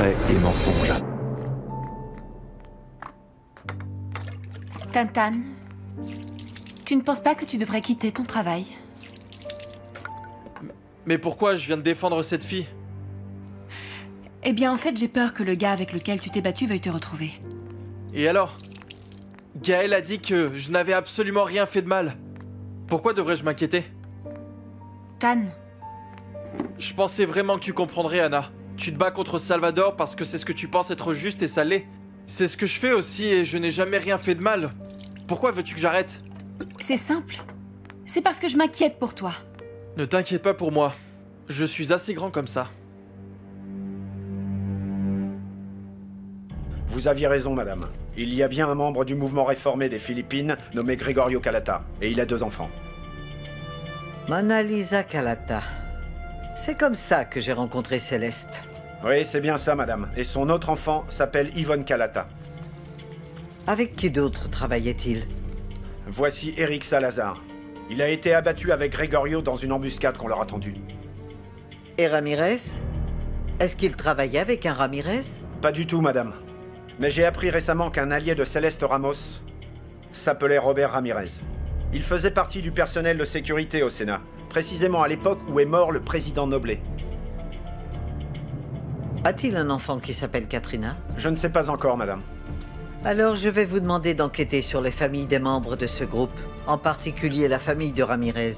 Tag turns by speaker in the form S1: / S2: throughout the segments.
S1: secret et mensonge.
S2: Tan, tu ne penses pas que tu devrais quitter ton travail?
S3: Mais pourquoi je viens de défendre cette fille?
S2: Eh bien, en fait, j'ai peur que le gars avec lequel tu t'es battu veuille te retrouver.
S3: Et alors? Gaël a dit que je n'avais absolument rien fait de mal. Pourquoi devrais-je m'inquiéter?
S2: Tan,
S3: Je pensais vraiment que tu comprendrais, Anna. Tu te bats contre Salvador parce que c'est ce que tu penses être juste et ça l'est. C'est ce que je fais aussi et je n'ai jamais rien fait de mal. Pourquoi veux-tu que j'arrête?
S2: c'est simple. C'est parce que je m'inquiète pour toi.
S3: Ne t'inquiète pas pour moi. Je suis assez grand comme ça.
S4: Vous aviez raison, madame. Il y a bien un membre du mouvement réformé des Philippines nommé Gregorio Calata, et il a 2 enfants.
S5: Mona Lisa Calata. C'est comme ça que j'ai rencontré Céleste.
S4: Oui, c'est bien ça, madame. Et son autre enfant s'appelle Yvonne Calata.
S5: Avec qui d'autre travaillait-il?
S4: Voici Eric Salazar. Il a été abattu avec Gregorio dans une embuscade qu'on leur a tendue.
S5: Et Ramirez? Est-ce qu'il travaillait avec un Ramirez?
S4: Pas du tout, madame. Mais j'ai appris récemment qu'un allié de Céleste Ramos s'appelait Robert Ramirez. Il faisait partie du personnel de sécurité au Sénat, précisément à l'époque où est mort le président Noblé.
S5: A-t-il un enfant qui s'appelle Katrina?
S4: Je ne sais pas encore, madame.
S5: Alors je vais vous demander d'enquêter sur les familles des membres de ce groupe, en particulier la famille de Ramirez.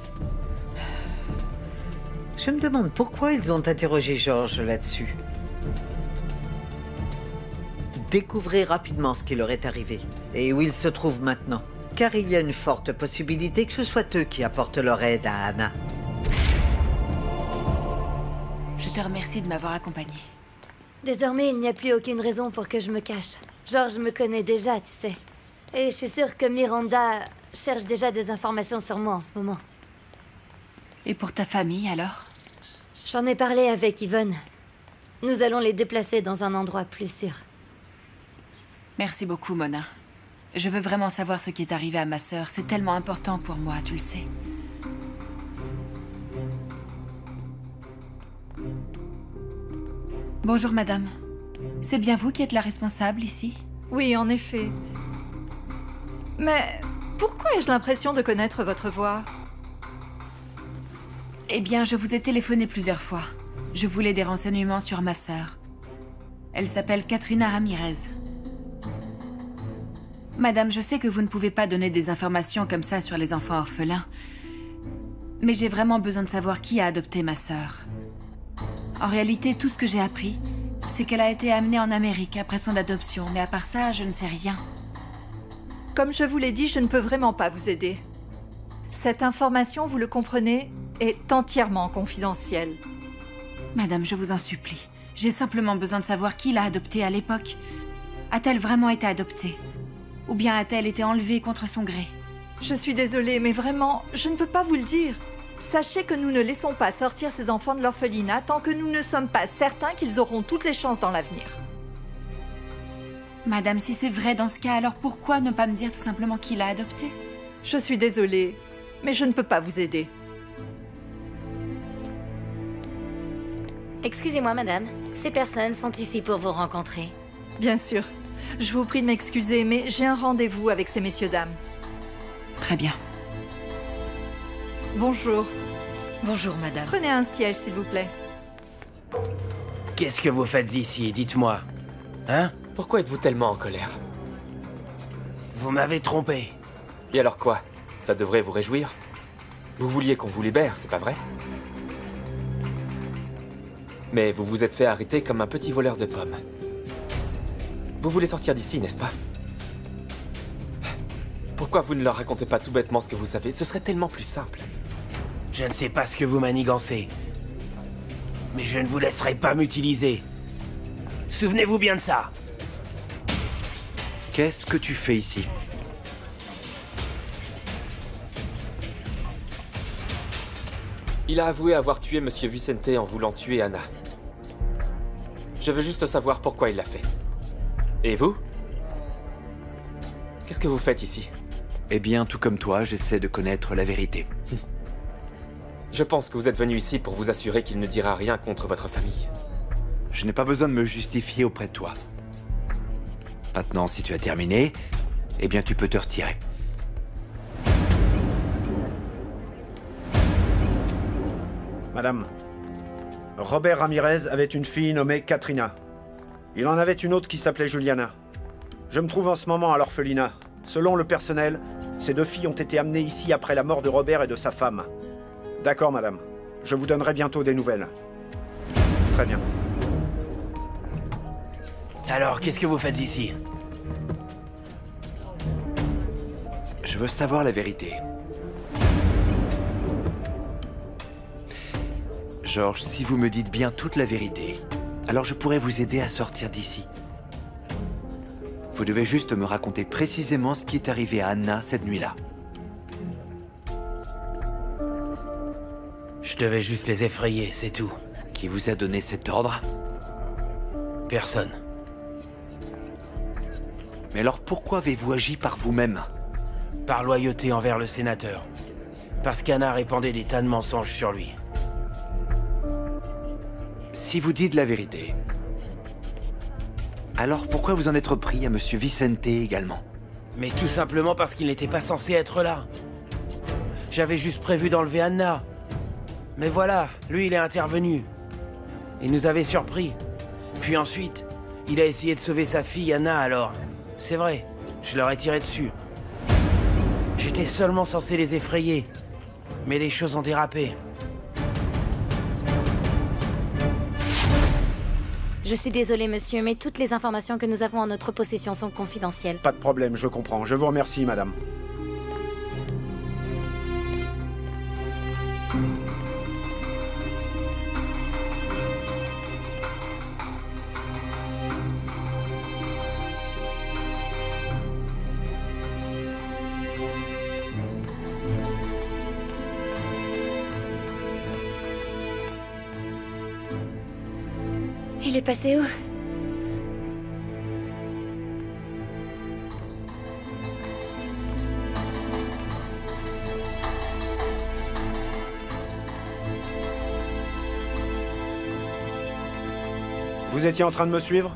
S5: Je me demande pourquoi ils ont interrogé Georges là-dessus. Découvrez rapidement ce qui leur est arrivé et où ils se trouvent maintenant, car il y a une forte possibilité que ce soit eux qui apportent leur aide à Anna.
S2: Je te remercie de m'avoir accompagnée.
S6: Désormais, il n'y a plus aucune raison pour que je me cache. Georges me connaît déjà, tu sais. Et je suis sûre que Miranda cherche déjà des informations sur moi en ce moment.
S2: Et pour ta famille, alors?
S6: J'en ai parlé avec Yvonne. Nous allons les déplacer dans un endroit plus sûr.
S2: Merci beaucoup, Mona. Je veux vraiment savoir ce qui est arrivé à ma sœur. C'est tellement important pour moi, tu le sais. Bonjour, madame. C'est bien vous qui êtes la responsable ici?
S7: Oui, en effet. Mais pourquoi ai-je l'impression de connaître votre voix?
S2: Eh bien, je vous ai téléphoné plusieurs fois. Je voulais des renseignements sur ma sœur. Elle s'appelle Katrina Ramirez. Madame, je sais que vous ne pouvez pas donner des informations comme ça sur les enfants orphelins. Mais j'ai vraiment besoin de savoir qui a adopté ma sœur. En réalité, tout ce que j'ai appris, c'est qu'elle a été amenée en Amérique après son adoption. Mais à part ça, je ne sais rien.
S7: Comme je vous l'ai dit, je ne peux vraiment pas vous aider. Cette information, vous le comprenez, est entièrement confidentielle.
S2: Madame, je vous en supplie. J'ai simplement besoin de savoir qui l'a adoptée à l'époque. A-t-elle vraiment été adoptée? Ou bien a-t-elle été enlevée contre son gré?
S7: Je suis désolée, mais vraiment, je ne peux pas vous le dire. Sachez que nous ne laissons pas sortir ces enfants de l'orphelinat tant que nous ne sommes pas certains qu'ils auront toutes les chances dans l'avenir.
S2: Madame, si c'est vrai dans ce cas, alors pourquoi ne pas me dire tout simplement qui l'a adoptée?
S7: Je suis désolée, mais je ne peux pas vous aider.
S6: Excusez-moi, madame. Ces personnes sont ici pour vous rencontrer.
S7: Bien sûr. Je vous prie de m'excuser, mais j'ai un rendez-vous avec ces messieurs-dames.
S2: Très bien.
S7: Bonjour.
S8: Bonjour, madame.
S7: Prenez un siège, s'il vous plaît.
S9: Qu'est-ce que vous faites ici, dites-moi? Hein?
S10: Pourquoi êtes-vous tellement en colère?
S9: Vous m'avez trompé.
S10: Et alors quoi? Ça devrait vous réjouir? Vous vouliez qu'on vous libère, c'est pas vrai? Mais vous vous êtes fait arrêter comme un petit voleur de pommes. Vous voulez sortir d'ici, n'est-ce pas? Pourquoi vous ne leur racontez pas tout bêtement ce que vous savez? Ce serait tellement plus simple.
S9: Je ne sais pas ce que vous manigancez. Mais je ne vous laisserai pas m'utiliser. Souvenez-vous bien de ça.
S1: Qu'est-ce que tu fais ici?
S10: Il a avoué avoir tué Monsieur Vicente en voulant tuer Anna. Je veux juste savoir pourquoi il l'a fait. Et vous? Qu'est-ce que vous faites ici?
S1: Eh bien, tout comme toi, j'essaie de connaître la vérité.
S10: Je pense que vous êtes venu ici pour vous assurer qu'il ne dira rien contre votre famille.
S1: Je n'ai pas besoin de me justifier auprès de toi. Maintenant, si tu as terminé, eh bien tu peux te retirer.
S4: Madame, Robert Ramirez avait une fille nommée Katrina. Il en avait une autre qui s'appelait Juliana. Je me trouve en ce moment à l'orphelinat. Selon le personnel, ces 2 filles ont été amenées ici après la mort de Robert et de sa femme. D'accord, madame. Je vous donnerai bientôt des nouvelles. Très bien.
S9: Alors, qu'est-ce que vous faites ici?
S1: Je veux savoir la vérité. George, si vous me dites bien toute la vérité, alors je pourrais vous aider à sortir d'ici. Vous devez juste me raconter précisément ce qui est arrivé à Anna cette nuit-là.
S9: Je devais juste les effrayer, c'est tout.
S1: Qui vous a donné cet ordre?
S9: Personne.
S1: Mais alors pourquoi avez-vous agi par vous-même?
S9: Par loyauté envers le sénateur. Parce qu'Anna répandait des tas de mensonges sur lui.
S1: Si vous dites la vérité, alors pourquoi vous en êtes repris à Monsieur Vicente également?
S9: Mais tout simplement parce qu'il n'était pas censé être là. J'avais juste prévu d'enlever Anna. Mais voilà, lui il est intervenu. Il nous avait surpris. Puis ensuite, il a essayé de sauver sa fille Anna alors. C'est vrai, je leur ai tiré dessus. J'étais seulement censé les effrayer. Mais les choses ont dérapé.
S6: Je suis désolée, monsieur, mais toutes les informations que nous avons en notre possession sont confidentielles.
S4: Pas de problème, je comprends. Je vous remercie, madame.
S6: Il est passé où?
S4: Vous étiez en train de me suivre?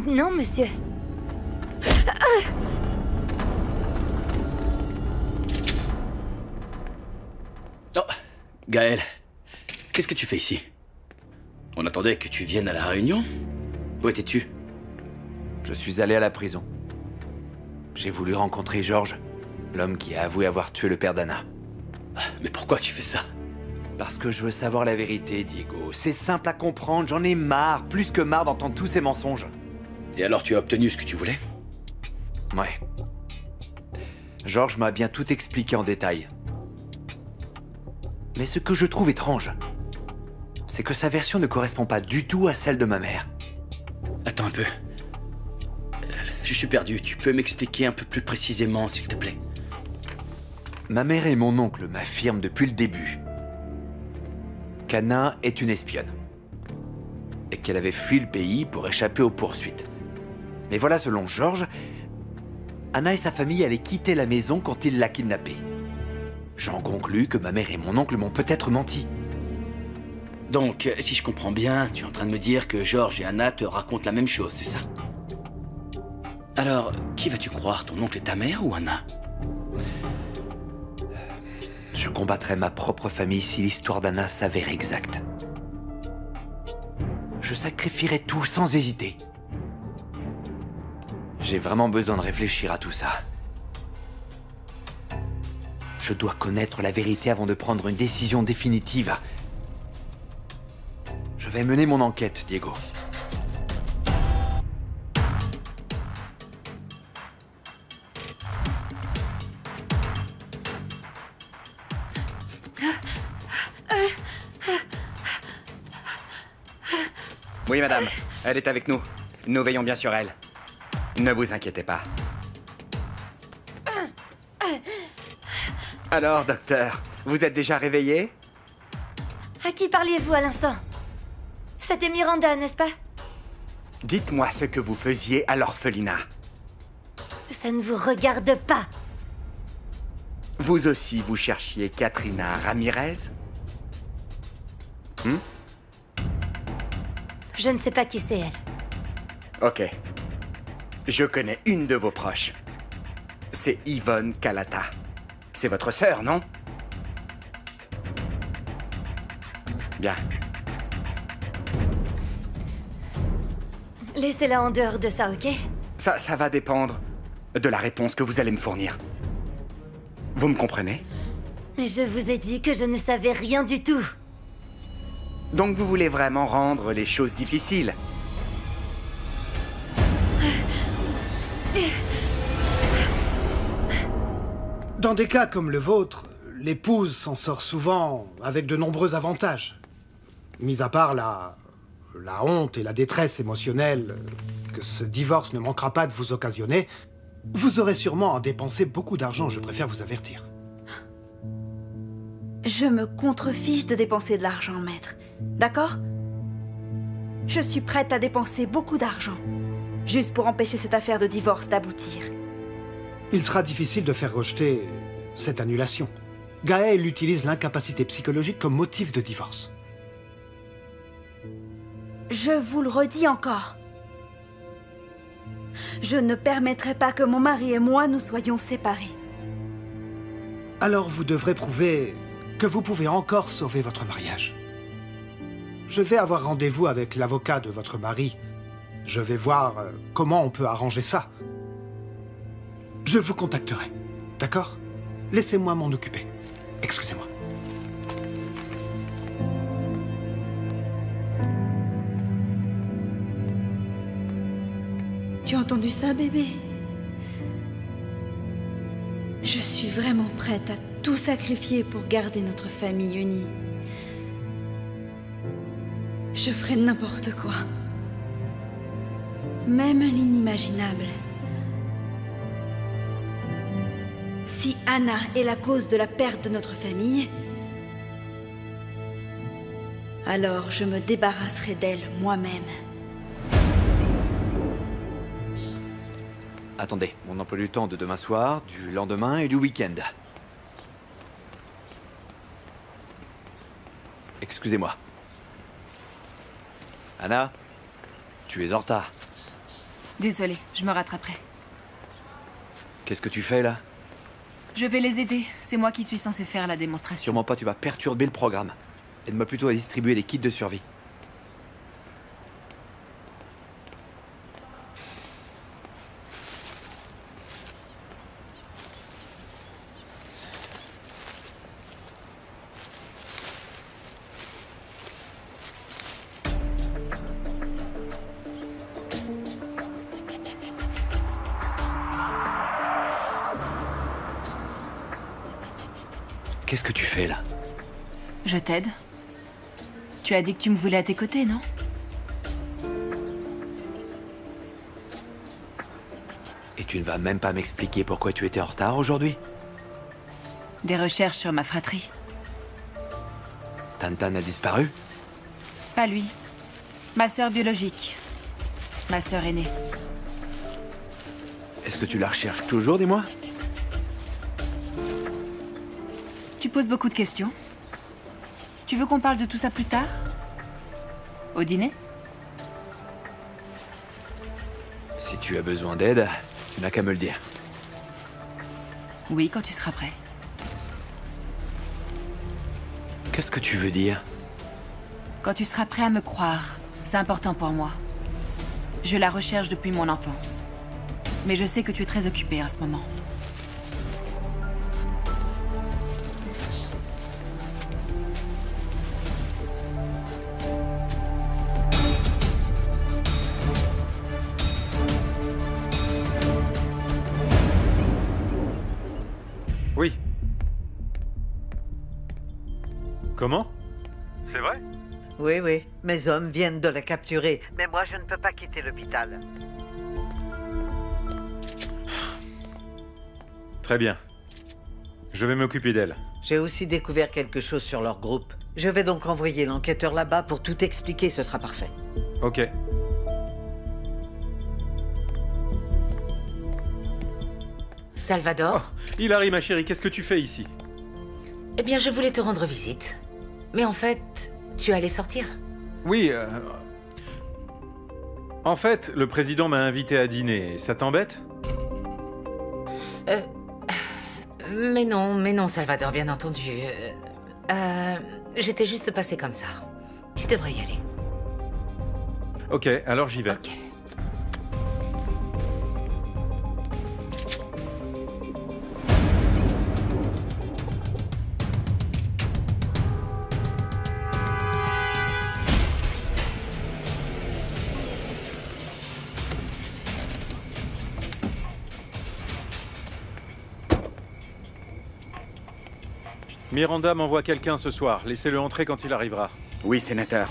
S6: Non, monsieur.
S8: Oh, Gaël, qu'est-ce que tu fais ici? On attendait que tu viennes à la réunion? Où étais-tu?
S1: Je suis allé à la prison. J'ai voulu rencontrer George, l'homme qui a avoué avoir tué le père d'Anna.
S8: Mais pourquoi tu fais ça?
S1: Parce que je veux savoir la vérité, Diego. C'est simple à comprendre, j'en ai marre, plus que marre d'entendre tous ces mensonges.
S8: Et alors tu as obtenu ce que tu voulais?
S1: Ouais. George m'a bien tout expliqué en détail. Mais ce que je trouve étrange, c'est que sa version ne correspond pas du tout à celle de ma mère.
S8: Attends un peu. Je suis perdu. Tu peux m'expliquer un peu plus précisément, s'il te plaît?
S1: Ma mère et mon oncle m'affirment depuis le début qu'Anna est une espionne. Et qu'elle avait fui le pays pour échapper aux poursuites. Mais voilà, selon George, Anna et sa famille allaient quitter la maison quand il l'a kidnappée. J'en conclus que ma mère et mon oncle m'ont peut-être menti.
S8: Donc, si je comprends bien, tu es en train de me dire que George et Anna te racontent la même chose, c'est ça? Alors, qui vas-tu croire, ton oncle et ta mère ou Anna?
S1: Je combattrai ma propre famille si l'histoire d'Anna s'avère exacte. Je sacrifierai tout sans hésiter. J'ai vraiment besoin de réfléchir à tout ça. Je dois connaître la vérité avant de prendre une décision définitive. Je vais mener mon enquête, Diego.
S11: Oui, madame. Elle est avec nous. Nous veillons bien sur elle. Ne vous inquiétez pas. Alors, docteur, vous êtes déjà réveillé?
S6: À qui parliez-vous à l'instant? C'était Miranda, n'est-ce pas?
S11: Dites-moi ce que vous faisiez à l'orphelinat.
S6: Ça ne vous regarde pas.
S11: Vous aussi, vous cherchiez Katrina Ramirez?
S6: Je ne sais pas qui c'est, elle.
S11: Ok. Je connais une de vos proches. C'est Yvonne Kalata. C'est votre sœur, non? Bien.
S6: Laissez-la en dehors de ça, ok?
S11: Ça va dépendre de la réponse que vous allez me fournir. Vous me comprenez?
S6: Mais je vous ai dit que je ne savais rien du tout.
S11: Donc vous voulez vraiment rendre les choses difficiles?
S12: Dans des cas comme le vôtre, l'épouse s'en sort souvent avec de nombreux avantages. Mis à part la honte et la détresse émotionnelle que ce divorce ne manquera pas de vous occasionner, vous aurez sûrement à dépenser beaucoup d'argent, je préfère vous avertir.
S13: Je me contrefiche de dépenser de l'argent, maître. D'accord? Je suis prête à dépenser beaucoup d'argent, juste pour empêcher cette affaire de divorce d'aboutir.
S12: Il sera difficile de faire rejeter cette annulation. Gaël utilise l'incapacité psychologique comme motif de divorce.
S13: Je vous le redis encore. Je ne permettrai pas que mon mari et moi nous soyons séparés.
S12: Alors vous devrez prouver que vous pouvez encore sauver votre mariage. Je vais avoir rendez-vous avec l'avocat de votre mari. Je vais voir comment on peut arranger ça. Je vous contacterai, d'accord? Laissez-moi m'en occuper. Excusez-moi.
S13: Tu as entendu ça, bébé? Je suis vraiment prête à tout sacrifier pour garder notre famille unie. Je ferai n'importe quoi. Même l'inimaginable. Si Anna est la cause de la perte de notre famille, alors je me débarrasserai d'elle moi-même.
S1: Attendez, mon emploi du temps de demain soir, du lendemain et du week-end. Excusez-moi. Anna, tu es en retard.
S2: Désolée, je me rattraperai.
S1: Qu'est-ce que tu fais là?
S2: Je vais les aider. C'est moi qui suis censée faire la démonstration.
S1: Sûrement pas, tu vas perturber le programme. Aide-moi plutôt à distribuer les kits de survie. Qu'est-ce que tu fais là?
S2: Je t'aide. Tu as dit que tu me voulais à tes côtés, non?
S1: Et tu ne vas même pas m'expliquer pourquoi tu étais en retard aujourd'hui?
S2: Des recherches sur ma fratrie.
S1: Tantan a disparu?
S2: Pas lui. Ma sœur biologique. Ma sœur aînée.
S1: Est-ce que tu la recherches toujours, dis-moi?
S2: Tu poses beaucoup de questions. Tu veux qu'on parle de tout ça plus tard? Au dîner?
S1: Si tu as besoin d'aide, tu n'as qu'à me le dire.
S2: Oui, quand tu seras prêt.
S1: Qu'est-ce que tu veux dire?
S2: Quand tu seras prêt à me croire. C'est important pour moi. Je la recherche depuis mon enfance. Mais je sais que tu es très occupé en ce moment.
S14: Oui. Comment? C'est vrai?
S5: Oui, oui. Mes hommes viennent de la capturer. Mais moi, je ne peux pas quitter l'hôpital.
S14: Très bien. Je vais m'occuper d'elle.
S5: J'ai aussi découvert quelque chose sur leur groupe. Je vais donc envoyer l'enquêteur là-bas pour tout expliquer, ce sera parfait.
S14: Ok.
S15: Salvador?
S14: Oh, Hilary, ma chérie, qu'est-ce que tu fais ici?
S15: Eh bien, je voulais te rendre visite. Mais en fait, tu allais sortir.
S14: Oui, En fait, le président m'a invité à dîner. Ça t'embête?
S15: Mais non, Salvador, bien entendu. J'étais juste passée comme ça. Tu devrais y aller.
S14: Ok, alors j'y vais.
S15: Ok.
S14: Miranda m'envoie quelqu'un ce soir. Laissez-le entrer quand il arrivera.
S11: Oui, sénateur.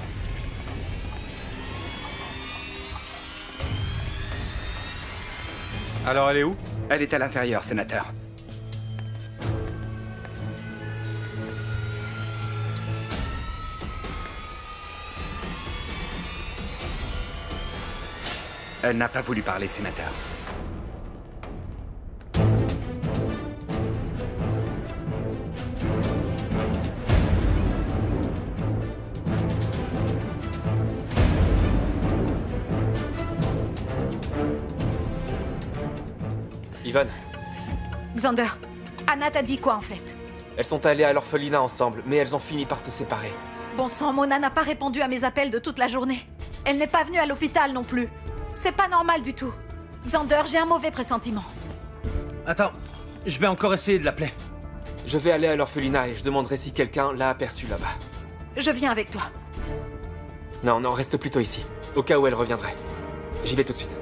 S14: Alors, elle est où?
S11: Elle est à l'intérieur, sénateur. Elle n'a pas voulu parler, sénateur.
S10: Yvonne,
S7: Xander, Anna t'a dit quoi en fait?
S10: elles sont allées à l'orphelinat ensemble, mais elles ont fini par se séparer.
S7: Bon sang, Mona n'a pas répondu à mes appels de toute la journée. Elle n'est pas venue à l'hôpital non plus. C'est pas normal du tout. Xander, j'ai un mauvais pressentiment.
S9: Attends, je vais encore essayer de l'appeler.
S10: Je vais aller à l'orphelinat et je demanderai si quelqu'un l'a aperçue là-bas.
S7: Je viens avec toi.
S10: Non, reste plutôt ici, au cas où elle reviendrait. J'y vais tout de suite.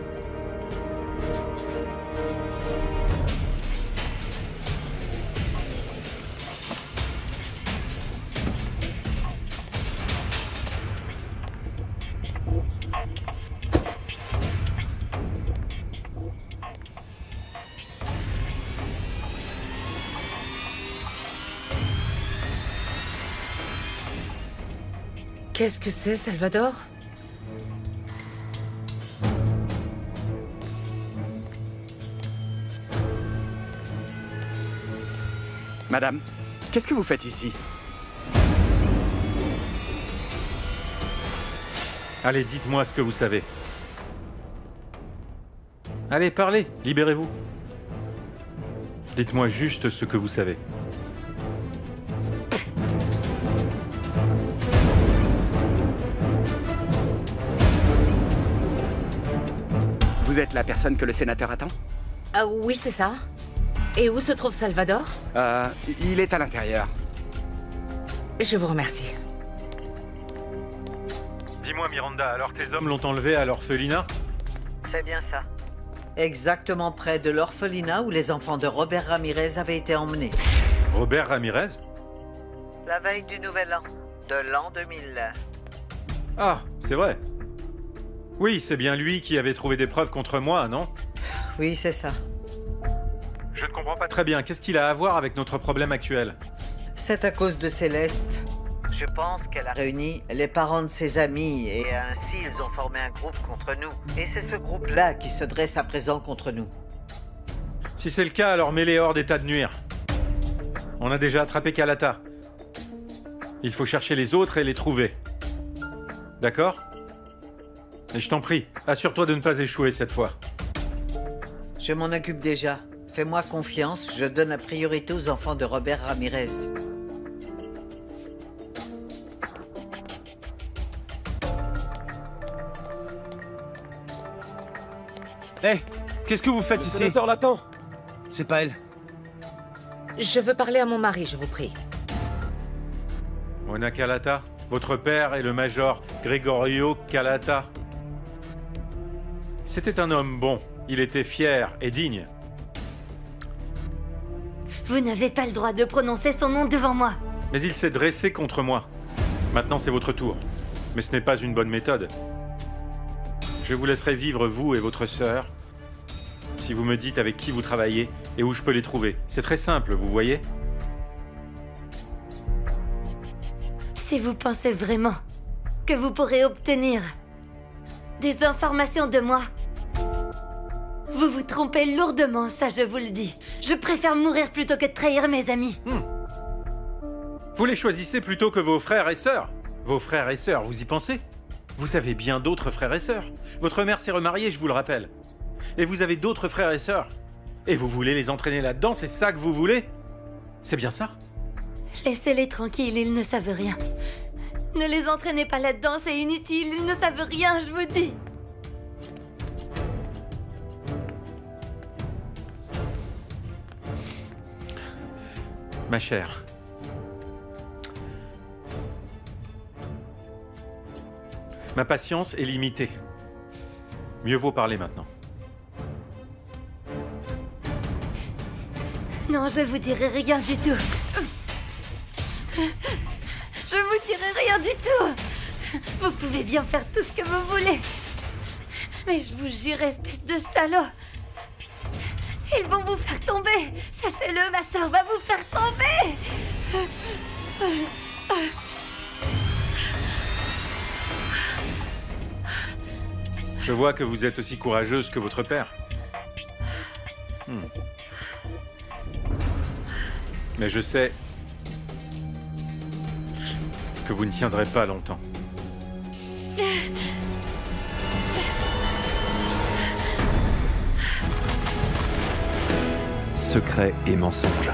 S15: Qu'est-ce que c'est, Salvador?
S11: Madame, qu'est-ce que vous faites ici?
S14: Allez, dites-moi ce que vous savez. Allez, parlez, libérez-vous. Dites-moi juste ce que vous savez.
S11: Vous êtes la personne que le sénateur attend?
S15: Ah oui, c'est ça. Et où se trouve Salvador?
S11: Il est à l'intérieur.
S15: Je vous remercie.
S14: Dis-moi, Miranda, alors tes hommes l'ont enlevé à l'orphelinat?
S5: C'est bien ça. Exactement près de l'orphelinat où les enfants de Robert Ramirez avaient été emmenés.
S14: Robert Ramirez?
S5: La veille du Nouvel An, de l'an 2000.
S14: Ah, c'est vrai. Oui, c'est bien lui qui avait trouvé des preuves contre moi, non?
S5: Oui, c'est ça.
S14: Je ne comprends pas très bien. Qu'est-ce qu'il a à voir avec notre problème actuel?
S5: C'est à cause de Céleste. Je pense qu'elle a réuni les parents de ses amis et ainsi ils ont formé un groupe contre nous. Et c'est ce groupe-là qui se dresse à présent contre nous.
S14: Si c'est le cas, alors mets-les hors d'état de nuire. On a déjà attrapé Kalata. Il faut chercher les autres et les trouver. D'accord? Et je t'en prie, assure-toi de ne pas échouer cette fois.
S5: Je m'en occupe déjà. Fais-moi confiance, je donne la priorité aux enfants de Robert Ramirez.
S9: Hé, qu'est-ce que vous faites ici? Le sénateur l'attend. C'est pas elle.
S15: Je veux parler à mon mari, je vous prie.
S14: Mona Kalata, votre père est le major Gregorio Kalata. C'était un homme bon. Il était fier et digne.
S6: Vous n'avez pas le droit de prononcer son nom devant moi.
S14: Mais il s'est dressé contre moi. Maintenant, c'est votre tour. Mais ce n'est pas une bonne méthode. Je vous laisserai vivre, vous et votre sœur, si vous me dites avec qui vous travaillez et où je peux les trouver. C'est très simple, vous voyez?
S6: Si vous pensez vraiment que vous pourrez obtenir des informations de moi, vous vous trompez lourdement, ça je vous le dis. Je préfère mourir plutôt que de trahir mes amis.
S14: Vous les choisissez plutôt que vos frères et sœurs. Vos frères et sœurs, vous y pensez? Vous avez bien d'autres frères et sœurs. Votre mère s'est remariée, je vous le rappelle. Et vous avez d'autres frères et sœurs. Et vous voulez les entraîner là-dedans, c'est ça que vous voulez? C'est bien ça?
S6: Laissez-les tranquilles, ils ne savent rien. Ne les entraînez pas là-dedans, c'est inutile, ils ne savent rien, je vous dis.
S14: Ma chère. Ma patience est limitée. Mieux vaut parler maintenant.
S6: Non, je vous dirai rien du tout. Je vous dirai rien du tout. Vous pouvez bien faire tout ce que vous voulez. Mais je vous jure, espèce de salaud. Ils vont vous faire tomber. Sachez-le, ma sœur va vous faire tomber.
S14: Je vois que vous êtes aussi courageuse que votre père. Mais je sais que vous ne tiendrez pas longtemps.
S1: Secret et mensonge.